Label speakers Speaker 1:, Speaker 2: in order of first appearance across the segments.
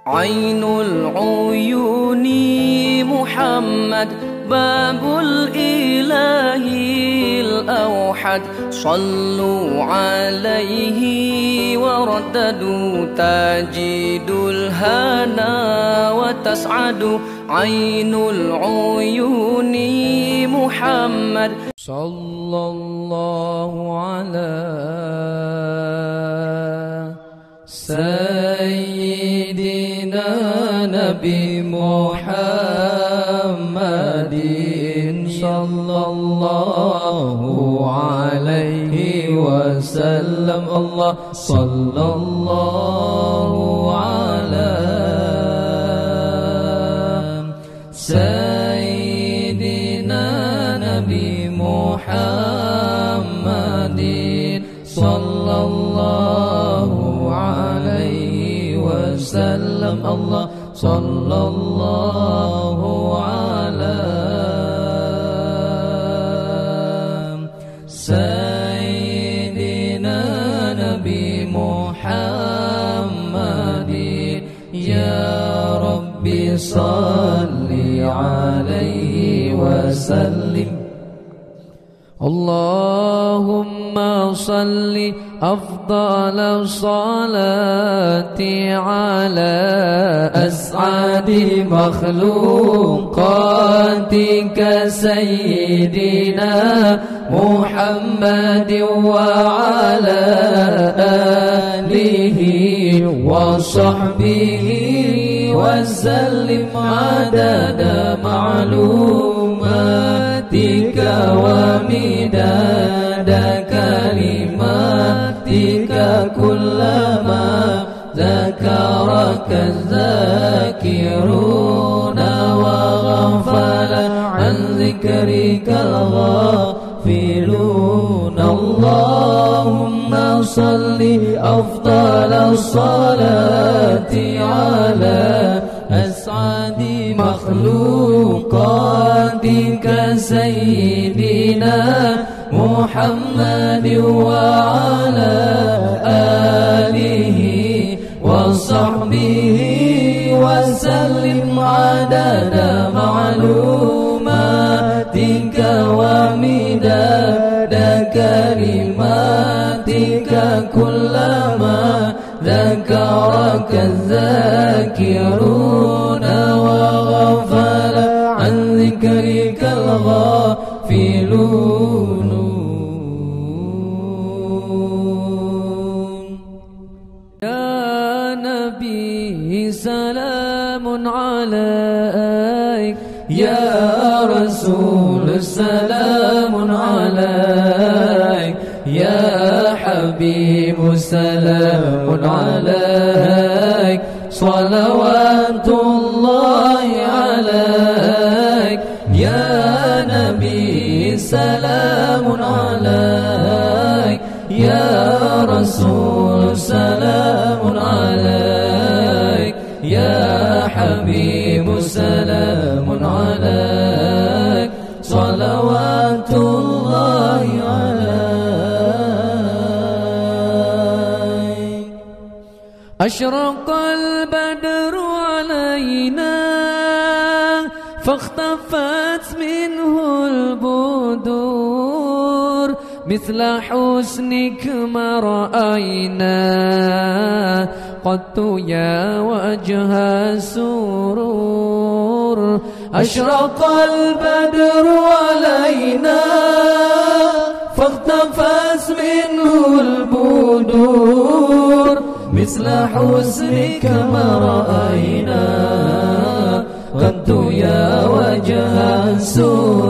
Speaker 1: عين العيون محمد باب الإله الأوحد صلوا عليه ورددوا تجد الهنا وتسعد عين العيون محمد صلى الله على سيدنا نبي محمد صلى الله عليه وسلم الله صلى الله على سيدنا نبي محمد صلى الله عليه وسلم الله صلى الله على سيدنا نبي محمد يا ربي صل عليه وسلم اللهم صل أفضل الصلاة على أسعد مخلوقاتك سيدنا محمد وعلى آله وصحبه وسلم عدد معلوماتك ومداد كلماتك كلما ذكرك الذاكرون وغفل عن ذكرك الغافلون اللهم صل أفضل الصلاة على أسعد مخلوقاتك سيدنا محمد وعلى آله وصحبه وسلم عدد معلوماتك ومداد كلماتك كلما ذكرك الذاكرون وغفل عن ذكرك الغافلون يا نبي سلام عليك يا رسول سلام عليك يا حبيب سلام عليك صلوات الله عليك يا نبي سلام عليك يا رسول سلام عليك يا حبيب سلام عليك صلوات الله عليك أشرق البدر علينا فاختفت منه البدور مثل حسنك ما رأينا قط يا وجه السرور أشرق البدر علينا فاختفت منه البدور مثل حسنك ما رأينا قد يا وجه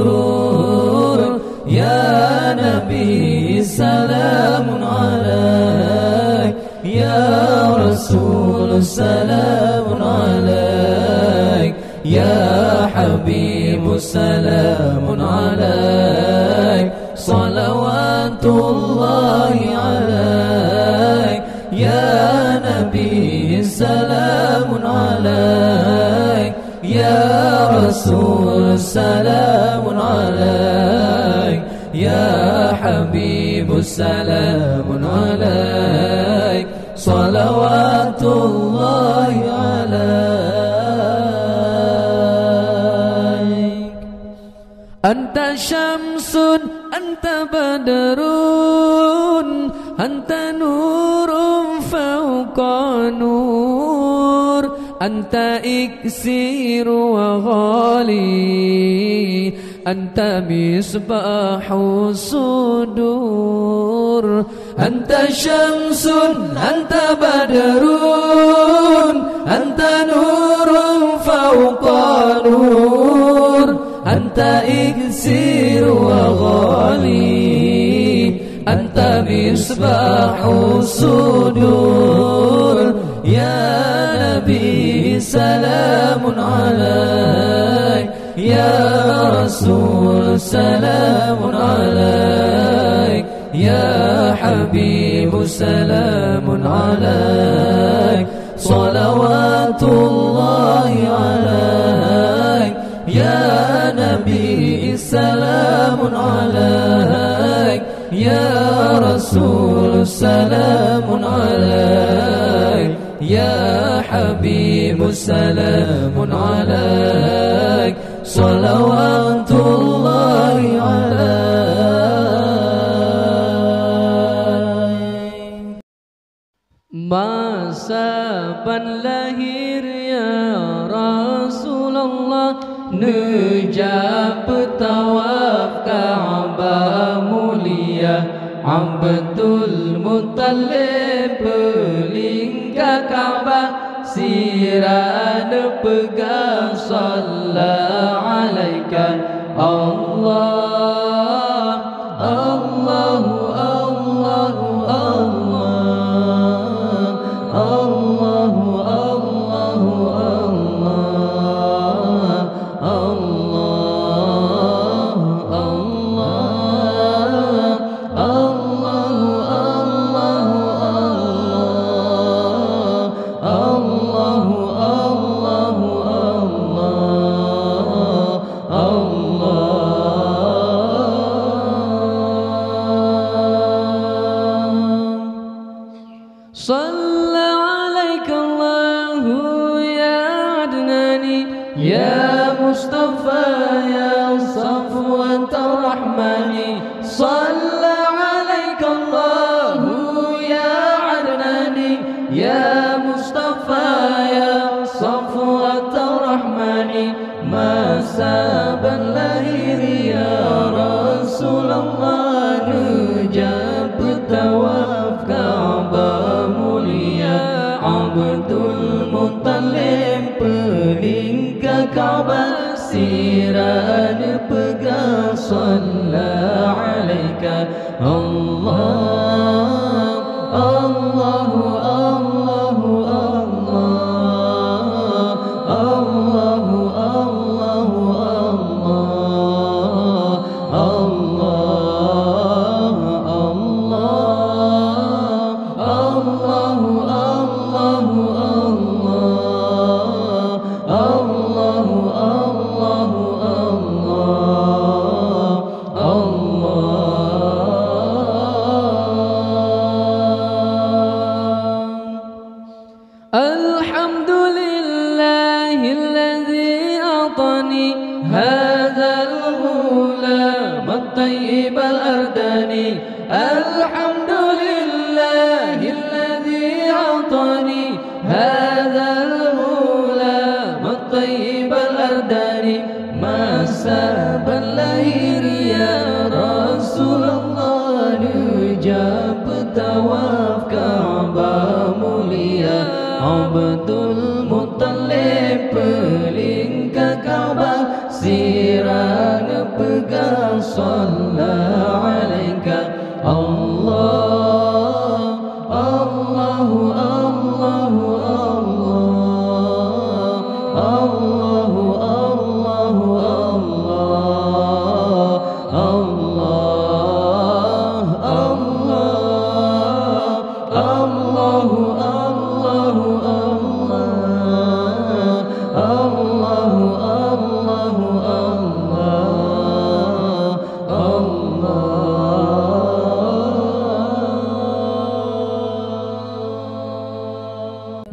Speaker 1: السرور يا نبي سلام عليك يا رسول سلام عليك يا حبيب سلام عليك صلوات الله عليك يا نبي سلام عليك يا رسول سلام عليك يا حبيب سلام عليك صلوات الله عليك Anta syamsun, anta badrun, anta nurun fauqa nur, anta iksiru wa ghali, anta misbahu sudur. Anta syamsun, anta badrun, anta nurun fauqa nur, anta iksiru wa ghali, anta misbahu sudur. Ya Nabi salamun alaik, ya Rasul salamun alaik, ya Habib salamun alaik, salawatullahi alaik, ya Nabi salamun alaik, ya Rasul salamun alaik, ya Habib salamun alaik, salawatullahi alaik. Masa ban lahir ya Rasulullah, nejab tawaf Ka'bah mulia, Abdul Muttalib beling ka Ka'bah, siran pegang sallallahu alaika Allah, Allahu Allahu Allah, Allahu Allahu Salla alaika Allahu ya Adnani, ya Mustafa ya Safwat Rahmani. Salla alaika Allahu ya Adnani, ya Mustafa ya Safwat Rahmani. Masa ban lahir ya Rasulullah, nujab tawaf Ka'bah mulia, Abdul Muttalib peling ke Ka'bah, siran pegang sallallahu alaika Allah, Allahu Allahu Allah, Allahu Allahu Allah, alhamdulillahilladzi atani hadzal ghulam at-tayyib al-ardani. Alhamdulillahilladzi atani hadzal ghulam at-tayyib al-ardani. Masa ban lahir ya Rasulullah, nujab tawaf Ka'bah mulia, Abdul Muttalib peling ke Ka'bah, siran pegang sallallahu alaika Allah, Allahu Allahu Allah, Allahu Allahu Allah, Allahu Allahu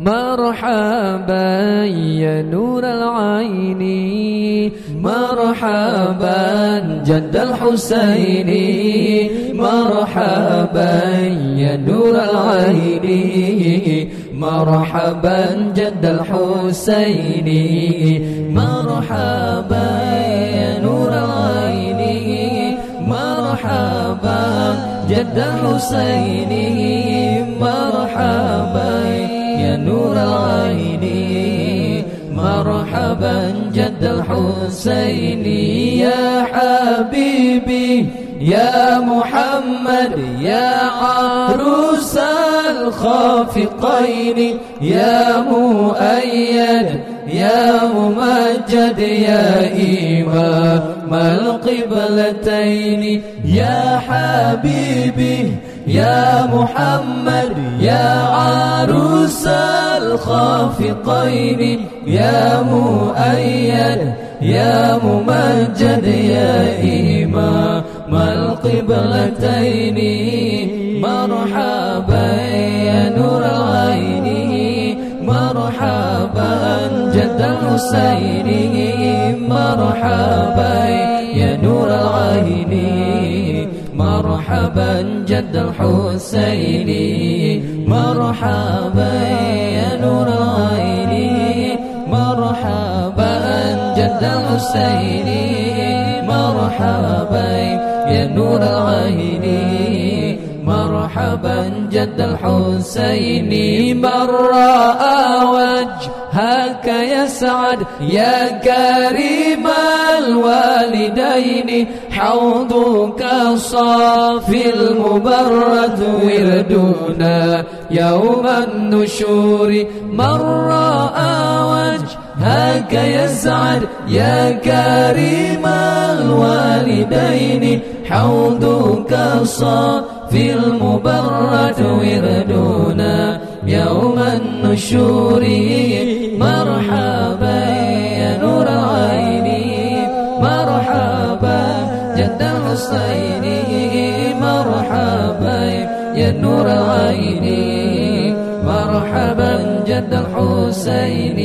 Speaker 1: Marhaban ya nur al-aini, مرحبا جد الحسين مرحبا يا نور العين مرحبا جد الحسين مرحبا يا نور العين مرحبا جد الحسين مرحبا يا نور العين مرحبا جد الحسين يا حبيبي يا محمد يا عروس الخافقين يا مؤيد يا ممجد يا إمام القبلتين يا حبيبي يا محمد يا عروس الخافقين يا مؤيد يا ممجد يا إمام القبلتين مرحبا يا نور العين مرحبا جد الحسين مرحبا يا نور العين مرحبا جد الحسين مرحبا يا نور العين مرحبا جد الحسين مرحبا يا نور العين مرحبا جد الحسين من رأى وجهك يسعد يا كريم الوالدين حوضك صافي المبرد وردنا يوم النشور من رأى وجهك يسعد يا كريم الوالدين حوضك صافي المبرد وردنا يوم النشور مرحبا يا نور العين مرحبا جد الحسين مرحبا يا نور العين مرحبا جد الحسين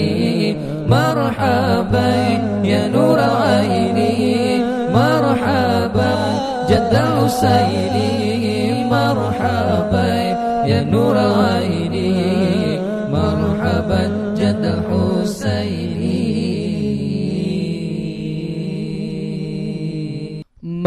Speaker 1: مرحبا يا نور العين مرحبا جد الحسين مرحبا يا نور العين مرحبا جد الحسين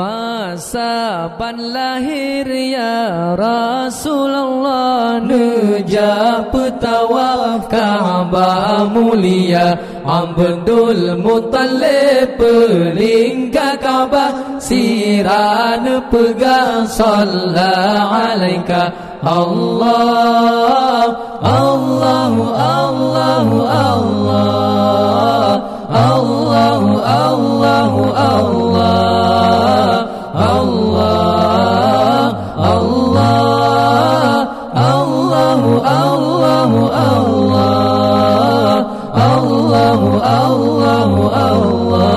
Speaker 1: Masa ban lahir ya Rasulullah Nejab tawaf Ka'bah mulia Abdul Muttalib pelingga Ka'bah Siran pegang Sallallahu alaika Allah Allahu Allahu Allah Allahu Allahu Allah Allah Allah Allahu Allahu Allah Allahu Allahu Allah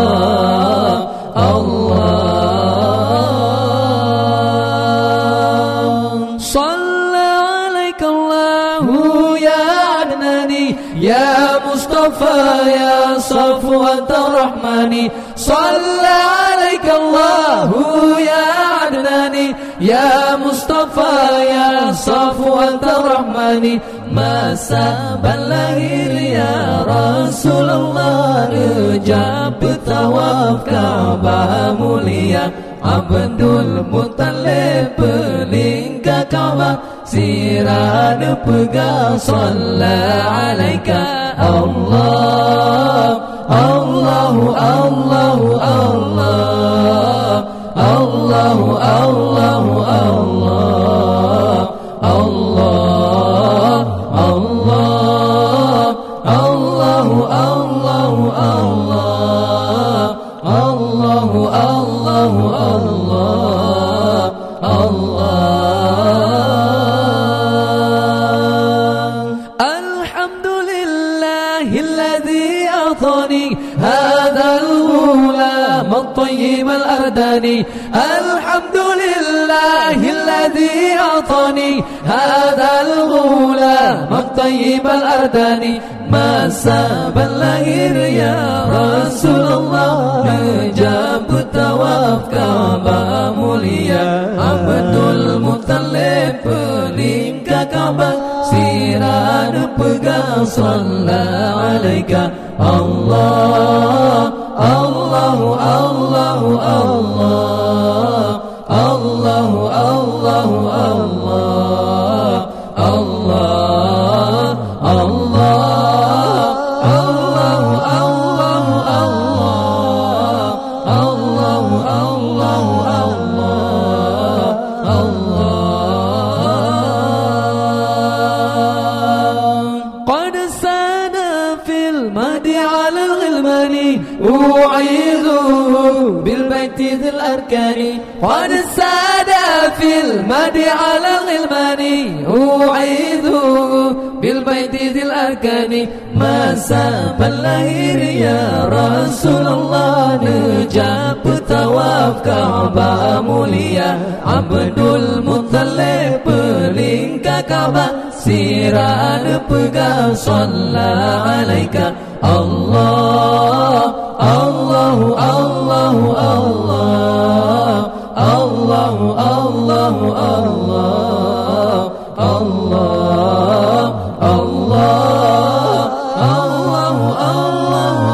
Speaker 1: Allah Shalla alaika Allahu ya Adnani ya Mustafa ya Safwat Rahmani Shalla alaika Allahu ya Adnani ya Mustafa ya Safwat Rahmani Masa ban lahir ya Rasulullah Nejab tawaf Ka'bah mulia Abdul Muttalib pelingga Ka'bah Siran pegang Sallallahu alaika Allah Allahu Allahu Allah Allahu Allahu Allah Allah Allah Allahu Allahu Allah Allahu Allahu Allah Allah Alhamdulillahilladzi atani hadha al-ghulam at-tayyib al-ardani Alhamdulillahilladzi الذي أعطاني هذا الغلام الطيب الأرداني masa berlahir ya Rasulullah menjemput tawaf Ka'bah mulia Abdul Muttalib pelingkar Ka'bah sirah pegang sallallahu alaika Allah Allahu Allahu Allah Allahu Allahu Allah Allah Allah أعيذه بالبيت ذي الأركان قد ساد في المدي على الغلمان أعيذه بالبيت ذي الأركان masa berlahir ya Rasulullah nejab tawaf Ka'bah mulia Abdul Muttalib pelingkar Ka'bah sirah pegang sallallahu alaika Allah Allahu Allahu Allah Allahu Allahu Allah Allah Allah Allahu Allahu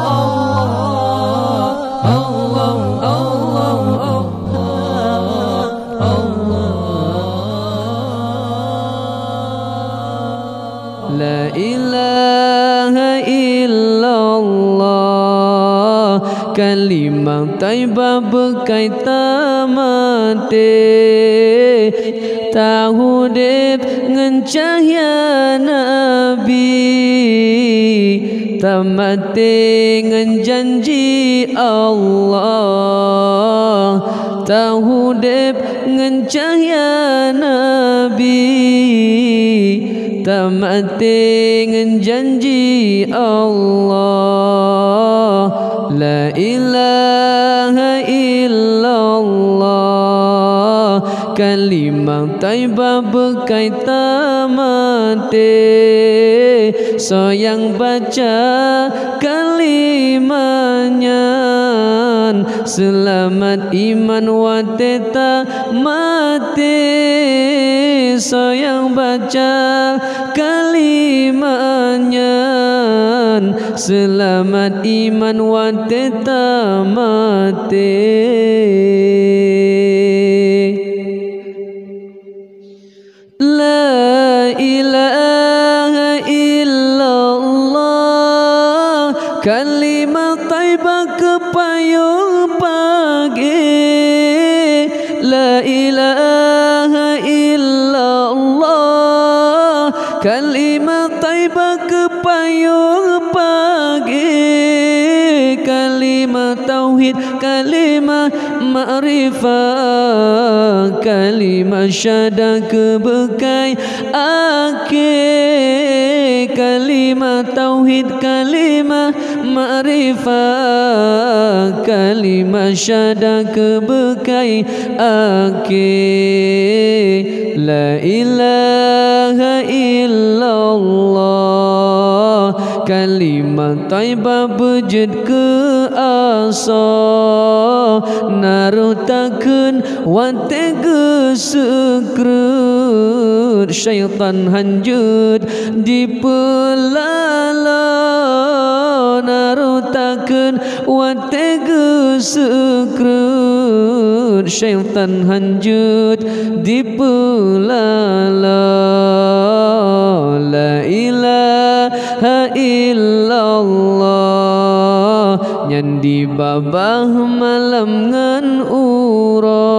Speaker 1: Allah Allahu Allahu Allah La ilaha illallah kalimah taibah berkaitan mati tahu dep ngan cahaya Nabi tamate ngan janji Allah tahu dep ngan cahaya Nabi tamate ngan janji Allah La ilaha illallah kalimah taibah berkaitan mati sayang baca kalimahnya selamat iman wateta mati sayang baca kalimahnya selamat iman wateta mati La ilaha illallah kalimah taibah kepayung pagi La ilaha illallah kalimah taibah kepayung pagi kalimah tauhid kalimah ma'rifah kalimah syahadah kebekai akhir kalimah tauhid kalimah ma'rifah kalimah syahadah kebekai akhir La ilaha illallah kalimah taibah bejid ke asa naruh takun watega sekrut syaitan hanjut di pelala naruh takun watega sekrut syaitan hanjut di pelala La ilaha illallah nyan di babah malam ngan ura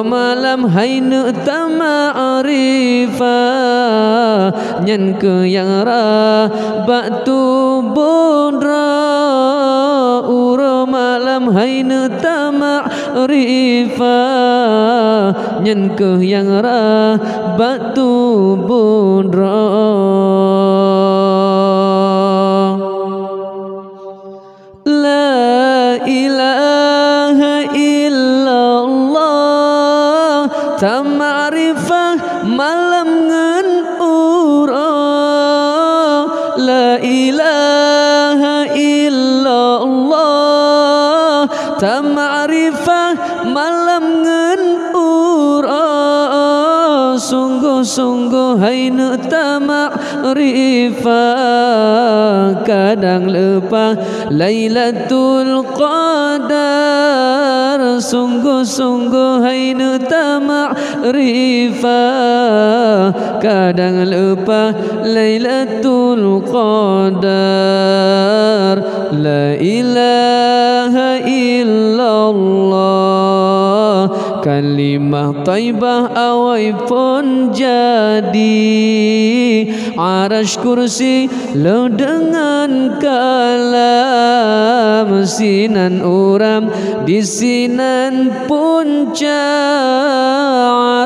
Speaker 1: malam hainu tama'rifah nyan ke yang ra batu bondra ura malam hainu tama'rifah nyan ke yang ra batu bondra La ilaha illallah ma'rifah malam ngen urang la ilaha illallah ta ma'rifah malam ngen urang sungguh-sungguh haina ta ma'rifah kadang lepas Lailatul Qadar sungguh-sungguh haina ta ma'rifah kadang lepas Lailatul Qadar la ilaha illallah kalimah taibah awai pun jadi arash kursi lo dengan kalam sinan uram di sinan punca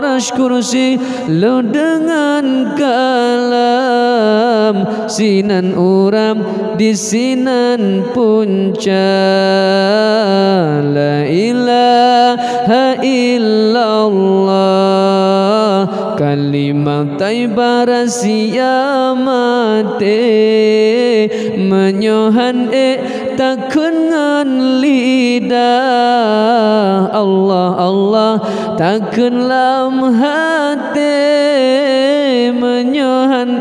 Speaker 1: arash kursi lo dengan kalam sinan uram di sinan punca la ilaha illallah kalimah taibah rahasia mate menyohan takun ngan lidah Allah Allah takun lam hati menyohan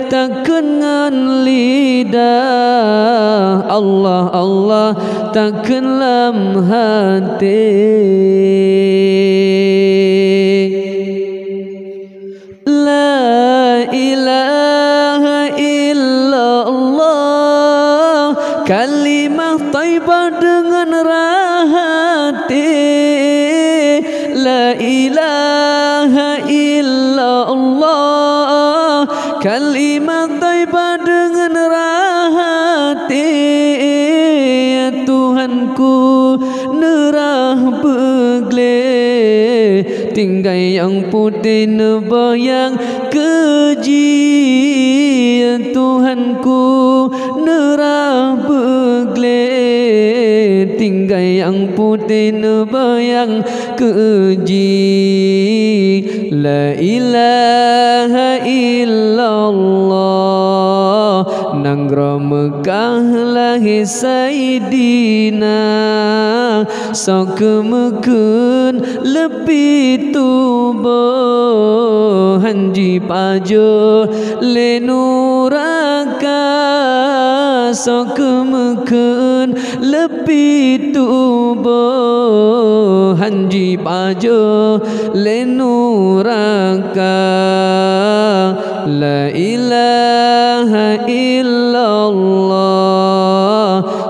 Speaker 1: takun ngan lidah Allah Allah takun lam hati la ilaha illallah kalimah taibah dengan rahati la ilaha illallah kalimah taibah dengan rahati Tuhanku nerah begle tinggal yang putih nebayang keji Tuhanku nerah begle tinggal yang putih nebayang keji la ilaha illallah nanggro Mekah lahi Sayyidina sok mekun lepi tubuh hanji pajo lenuraka sok mekun lepi tubuh hanji pajo lenuraka la ilaha illallah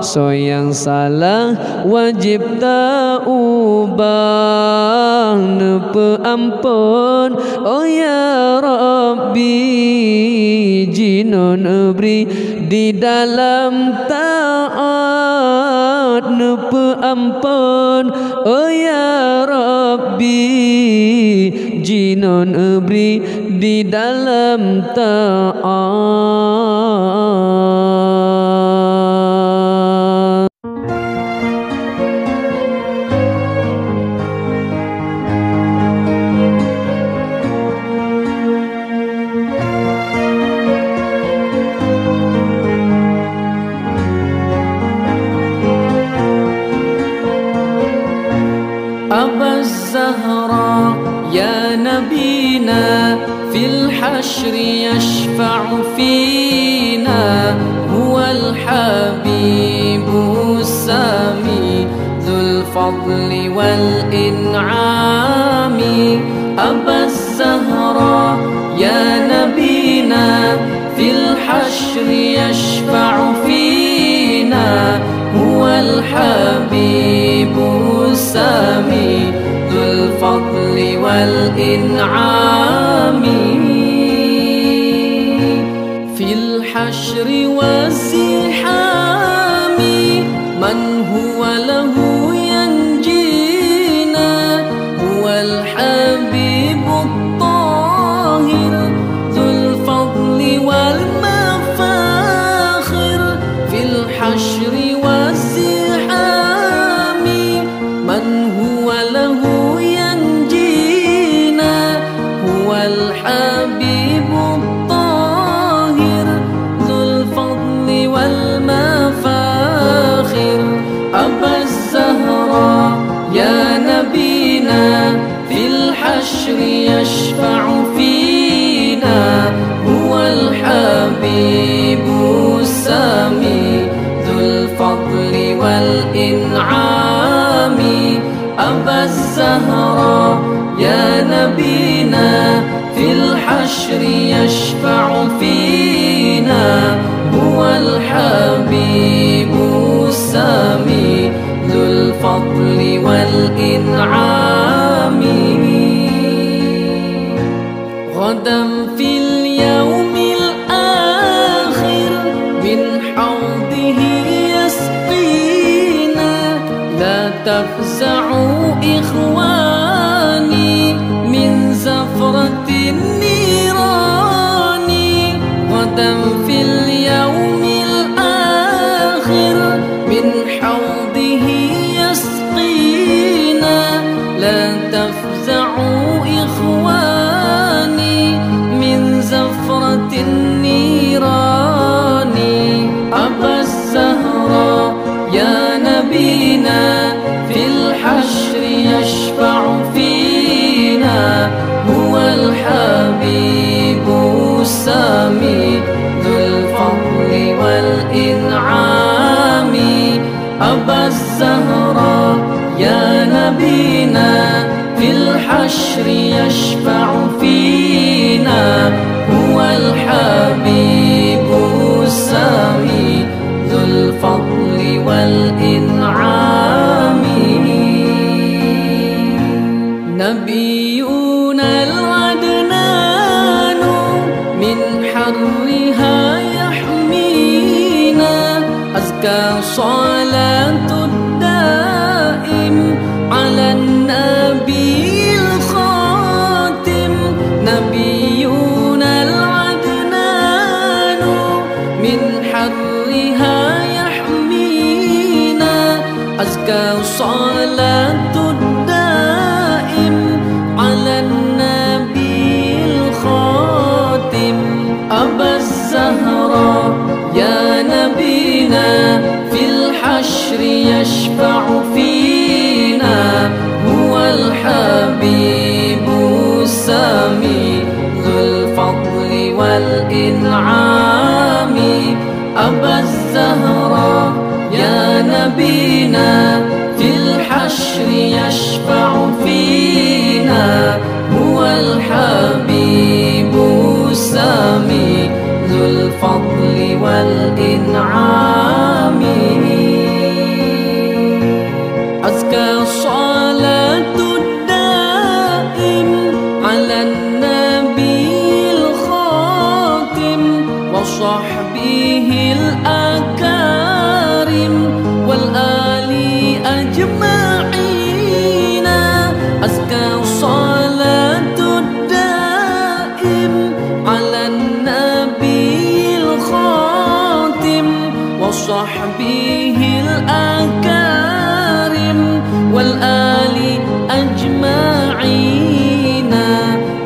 Speaker 1: so yang salah wajib tak ubah nepe ampun oh ya Rabbi jinon beri di dalam taat nepe ampun oh ya Rabbi jinon beri di dalam taat. Aba Zahra ya nabina fil hashri yashfa'u fina huwal habibu sami dhul fadli wal in'ami Aba Zahra ya nabina fil hashri yashfa'u fina huwal habibu sami dhul fadli wal in'ami fil hashri wazihami man huwa lahu yanjina huwal habibu tahir dhul fadli wal mafakhir fil hashri wazihami man huwa lahu yanjina الحشر يشفع فينا هو الحبيب السامي ذو الفضل والإنعام أبا الزهراء يا نبينا في الحشر يشفع فينا هو الحبيب السامي ذو الفضل والإنعام غدا في اليوم الآخر من حوضه يسقينا لا تفزعوا إخواني من زفرة النيران غدا في اليوم الآخر من حوضه يسقينا لا تفزعوا إخواني من زفرة النيران أبا الزهراء يا نبينا في الحشر يشفع فينا هو الحبيب السامي ذو الفضل والإنعام أبا الزهراء يا نبينا في الحشر يشفع فينا هو الحبيب السامي ذو الفضل والإنعام نبينا العدنان من حرها يحمينا أزكى صلاة الدائم على النبي الخاتم نبينا العدنان من حرها يحمينا أزكى صلاة الدائم على النبي الخاتم أبا الزهراء يا نبينا في الحشر يشفع فينا هو الحبيب السامي ذو الفضل والإنعام أبا الزهراء يا نبينا في الحشر يشفع فينا هو الحبيب السامي ذو الفضل والإنعام أزكى صلاة الدائم على النبي الخاتم وصحبه الأكارم والآل أجمعين أزكى صلاة الدائم على النبي الخاتم وصحبه الأكارم والآل أجمعين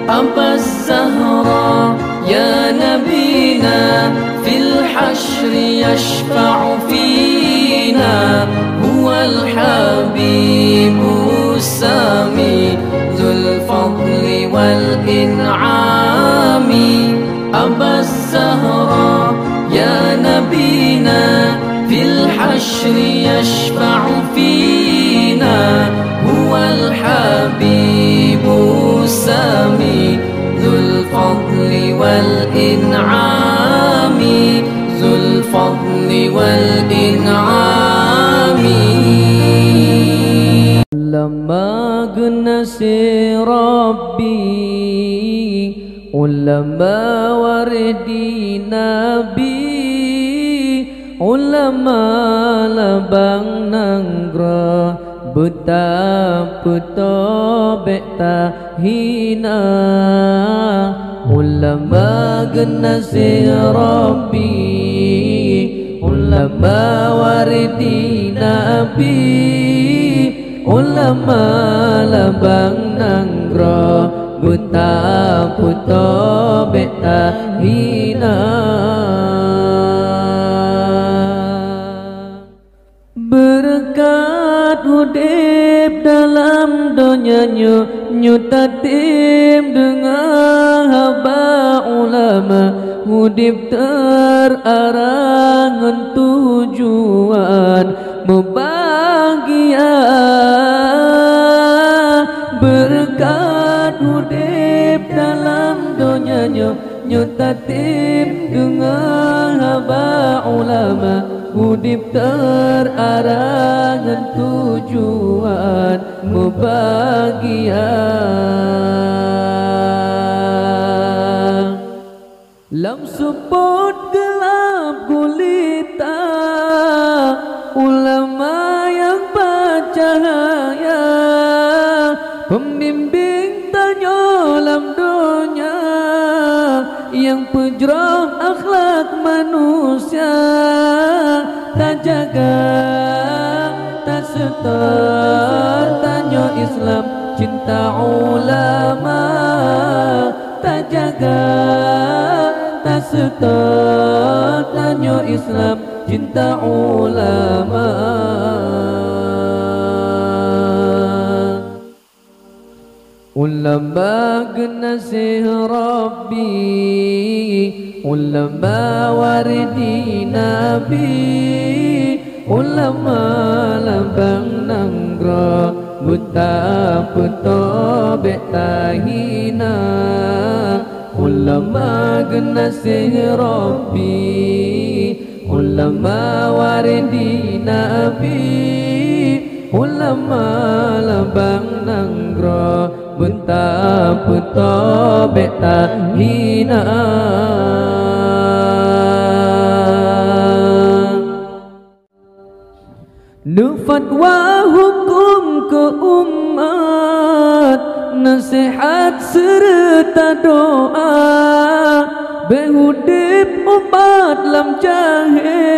Speaker 1: أبا الزهراء يا نبينا في الحشر يشفع فينا هو الحبيب السامي ذو الفضل والإنعام أبا الزهراء يا نبينا في الحشر يشفع فينا هو الحبيب السامي ذو الفضل والإنعام ذو الفضل والإنعام لما قنسي ربي علماء وردي نبي علماء labang nanggra betapa tobek tahina ulama generasi Rabbi ulama waridi Nabi ulama labang nanggra betapa tobek tahina berkat udip dalam donyanya nyutatim dengan haba ulama hudib terarang tujuan membahagia berkat hudib dalam dunianya nyutatim dengan haba ulama hudib terarang tujuan membahagia lam support gelap gulita ulama yang bercahaya pembimbing tanya dalam dunia yang pejrah akhlak manusia tak jaga tak setar tanya Islam cinta ulama tak jaga tak setar tanya Islam cinta ulama ulama genasih Rabbi ulama waridi Nabi ulama lambang nanggra buta petobe tahina ulama genasih Rabbi ulama waridi Nabi ulama lambang nanggra buta petobe tahina nu fatwa hukum ke umat nasihat serta doa behudip umat lam jahe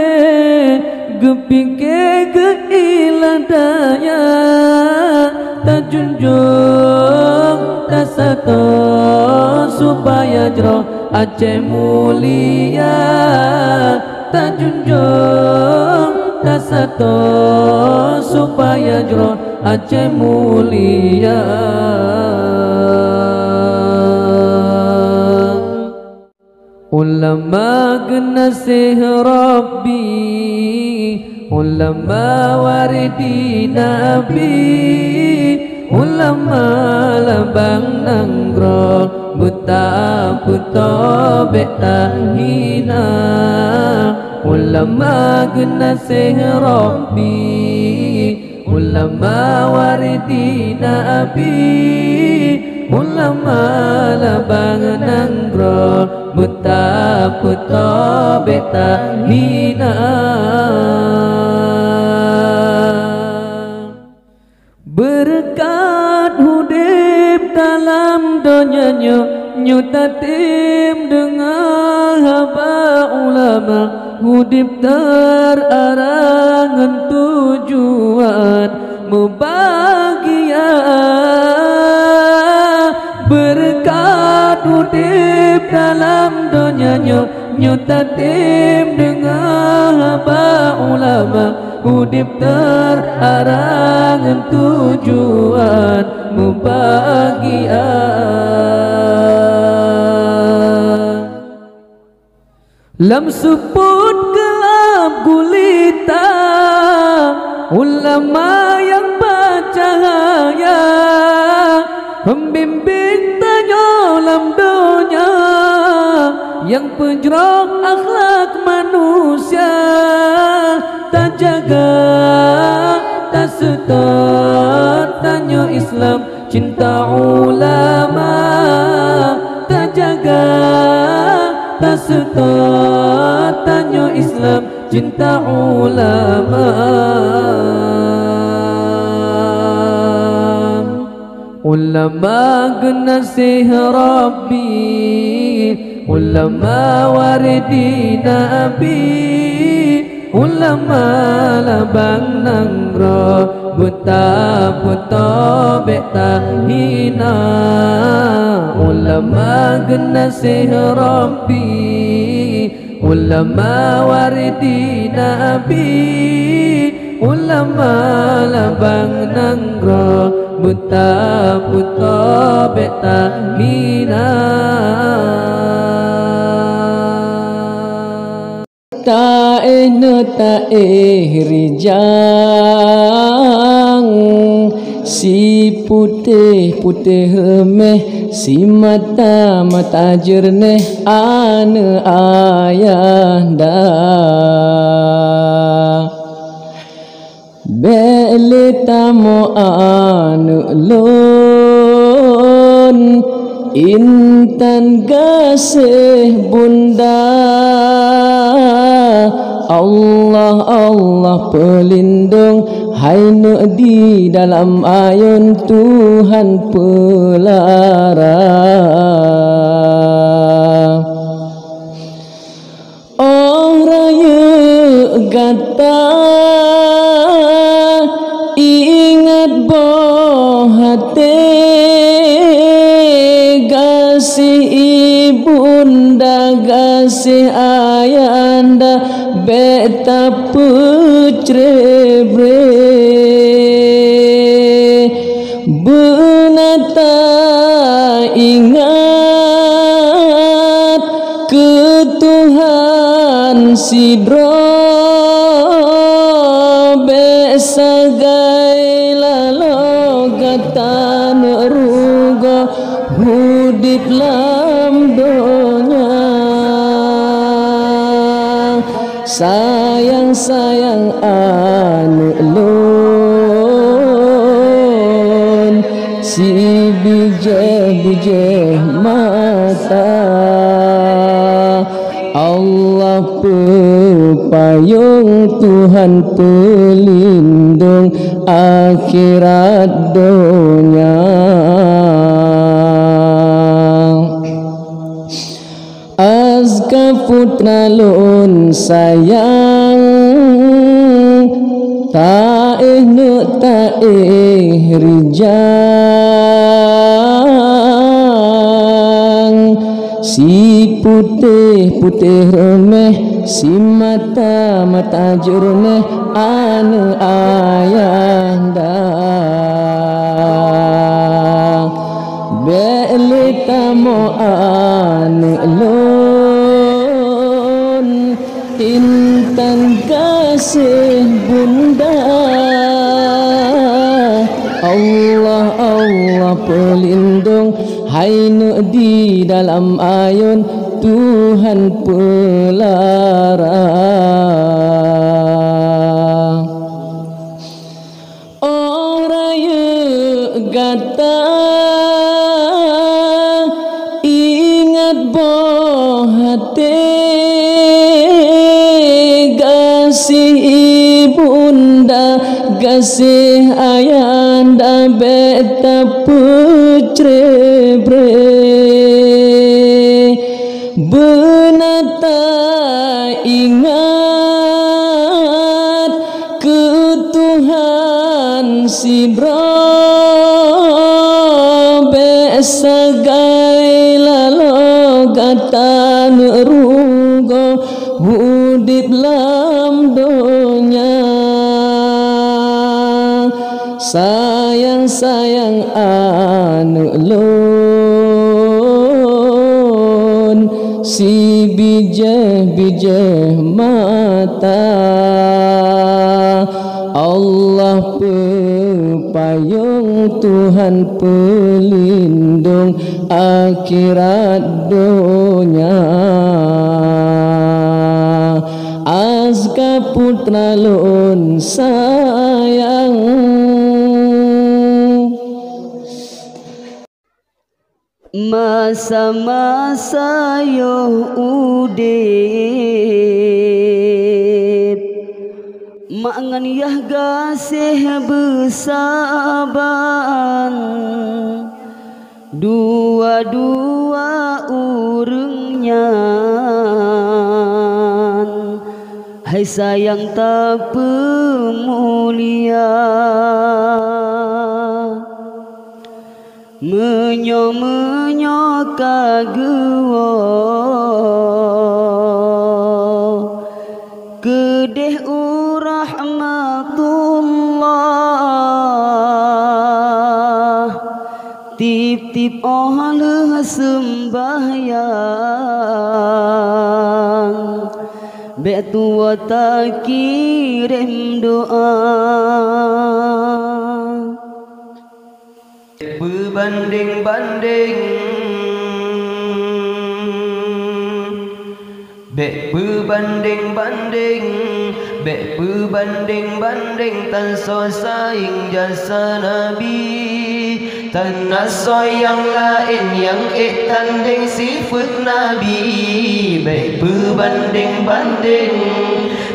Speaker 1: gepike ke ilan daya tak junjung tak sato supaya jroh Aceh mulia tak junjung tak sato supaya jroh Aceh mulia ulama genasih Rabbi ulama waridi Nabi ulama lambang nanggra buta petobe tahina ulama genasih Rabbi ulama waridi Nabi ulama lambang nanggra buta petobe tahina berkat hudib dalam dunianya nyutatim dengan haba ulama hudib terarang tujuan membahagia berkat hudib dalam dunianya nyutatim dengan haba ulama hudib terarang tujuan membahagia lam seput gelap gulita ulama yang bercahaya pembimbing tanya dalam dunia yang pejrah akhlak manusia tak jaga tak setar tanya Islam cinta ulama tak jaga tak setar tanya Islam cinta ulama ulama genasih Rabbi ulama waridi Nabi ulama lambang nanggra buta petobe tahina ulama genasih Rabbi ulama waridi Nabi ulama lambang nanggra buta buta beta hina tae rijang si putih putih remeh si mata mata jernih ane ayanda bele tamo ane lon intan gasih bunda Allah Allah pelindung haina di dalam ayun Tuhan pelara oh raya gata ingat boh hati gasih ibunda gasih ayanda beta putre bre benata ingat ke Tuhan sidro besagai lalo gatan rugo hudip lam donya sayang sayang anu lon si bijih mata Allah pepayung Tuhan pelindung akhirat dunia azka putra lun sayang taeh nu taeh rijang si putih putih remeh si mata mata jernih anu ayanda beli tamo anu lon intan kasih bunda Allah Allah pelindung haina di dalam ayun Tuhan pelara oh raya gata ingat boh hati gasih ibunda gasih ayanda beta putre bre benata ingat ke Tuhan sidro besagai lalo gatan rugo hudip lam donya sayang sayang anu lon si bijih bijih mata Allah pepayung Tuhan pelindung akhirat dunia azka putra lun sayang masa-masa yo udip mangan yah gasih besaban dua-dua urengnya hai sayang tak pemulia menyo kagewo kedeh rahmatullah
Speaker 2: Ip ohle sembahyang Betu wata kirim doa
Speaker 3: Berbanding-banding berbanding-banding berbanding-banding tan so saing jasa Nabi tan nasoy yang lain yang tanding sifat Nabi berbanding-banding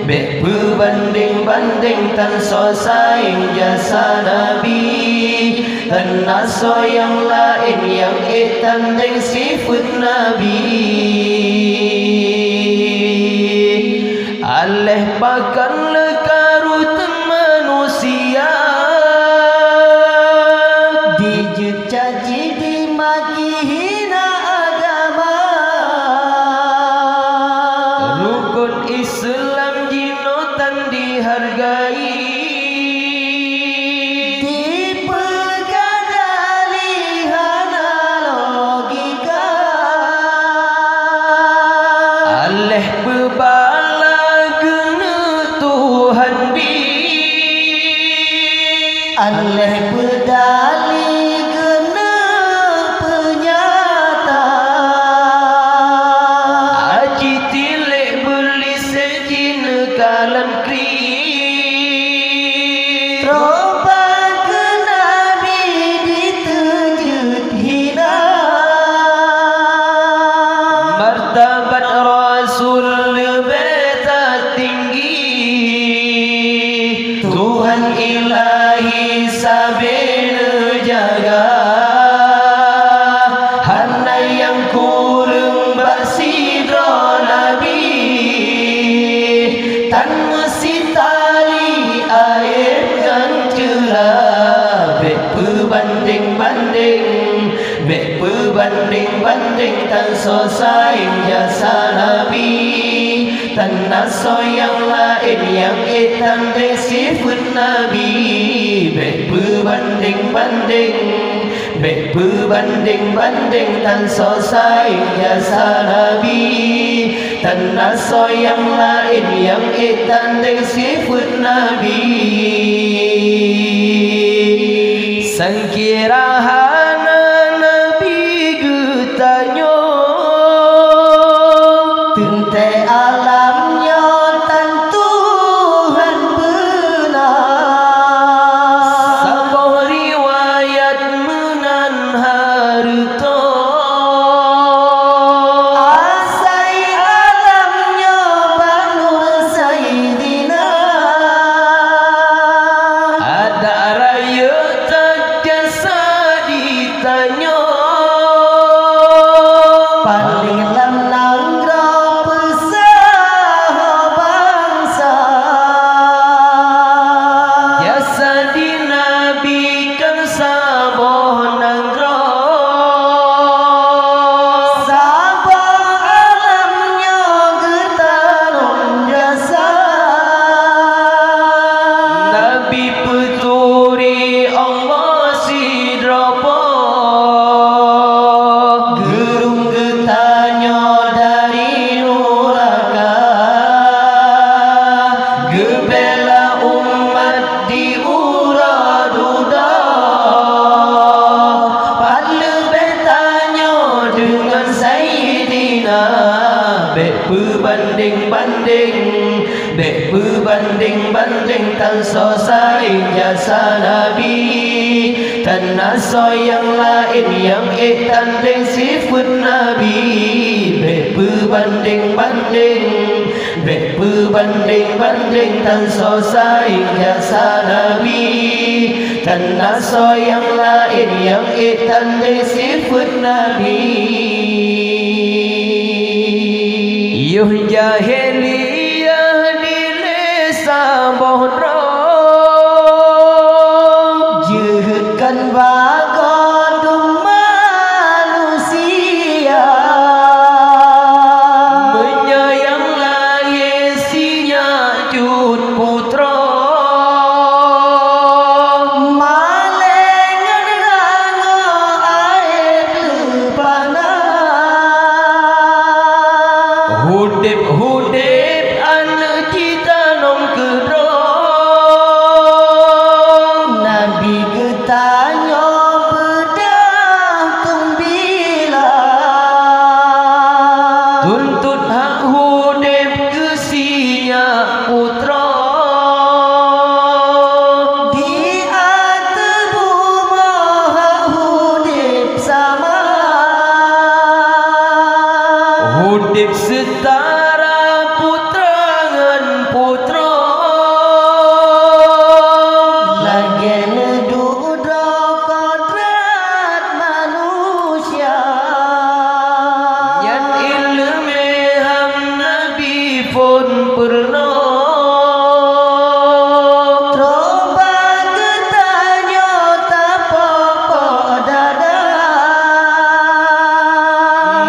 Speaker 3: berbanding-banding tan so saing jasa Nabi tan nasoy yang lain yang tanding sifat Nabi aleh bahkan lekarut manusia
Speaker 2: dicaci dimaki hina agama
Speaker 3: rukun Islam jinotan dihargai
Speaker 2: dipegadalihan logika
Speaker 3: aleh bebal
Speaker 2: aleh berdali kena penyata
Speaker 3: aji tilek beli sejin kalan kri
Speaker 2: terobat ke Nabi ditujud hina
Speaker 3: martabat Rasul lebih tinggi Tuhan ilahi sabena jaga hana yang kurang basidro Nabi tan mesti tali air kan celah berbanding-banding berbanding-banding tan selesai jasa Nabi tan naso yang lain yang tanding sifat Nabi berbanding-banding berbanding-banding tan selesai jasa Nabi tan naso yang lain yang tanding sifat Nabi sangkirahana Nabi getanyo
Speaker 2: tente alamnya tan Tuhan benar
Speaker 3: saboh riwayat menan harto
Speaker 2: asai alamnya banur Sayyidina
Speaker 3: ada raya tak jasa ditanya
Speaker 2: paling lamlang pesah bangsa
Speaker 3: jasa dinabikan saboh nanggro
Speaker 2: sabah alamnya getarong jasa
Speaker 3: Nabi peturi Allah sidropo gerung getanya dari nuraka gebela umat di uraduda pada betanya dengan Sayyidina berbanding-banding berbanding-banding tan selesai jasa Nabi tan naso yang lain yang tanding sifat Nabi berbanding-banding berbanding-banding tan selesai jasa Nabi tan naso yang lain yang tanding sifat Nabi yuh jahiliyah di lesa bohro
Speaker 2: jehkan bagodum manusia
Speaker 3: menyayanglah Yesinya jut putra
Speaker 2: malengan rango air
Speaker 3: Hudip anak kita nom kedong
Speaker 2: Nabi getanya bedah tumbila
Speaker 3: tuntut hak hudip kesinya putra
Speaker 2: di atas bumi hudip sama
Speaker 3: hudip setara putra ngan putra
Speaker 2: lagian dudra kodrat manusia
Speaker 3: yang ilmu ham nabi pun pernah
Speaker 2: Coba getanya tapo dada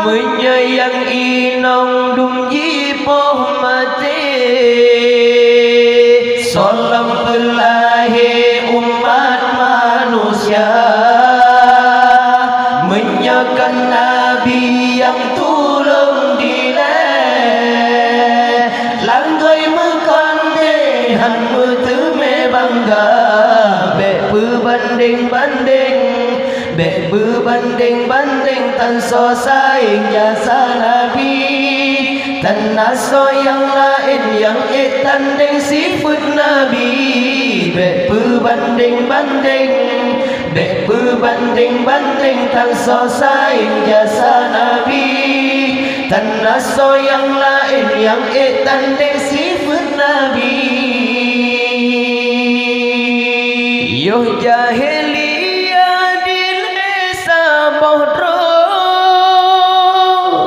Speaker 3: menyayang inong dum jipoh mati salam belahi umat manusia menyakan nabi yang tulung dileh langgai mekandehan meteme bangga bek berbanding tan so saing jasa nabi tan naso yang lain yang tanding sifat nabi bek berbanding tan so saing jasa nabi tan naso yang lain yang tanding sifat nabi yo jahiliyah di desa bohdro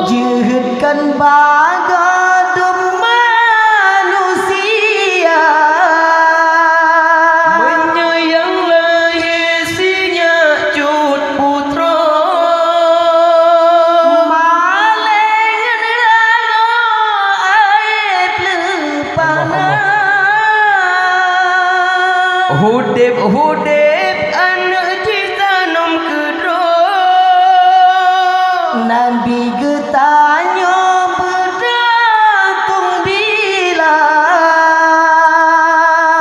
Speaker 2: jihadkan bagadum manusia
Speaker 3: menyayang lahirnya cut putra
Speaker 2: malengan rano aib lepana
Speaker 3: hudip anak kita nom kedong
Speaker 2: Nabi getanya berdatung bila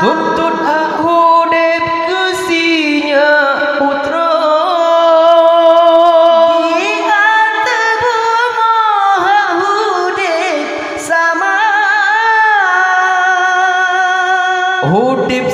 Speaker 3: tuntut hak hudip kesinya putra
Speaker 2: di atas bumi hudip sama
Speaker 3: hudip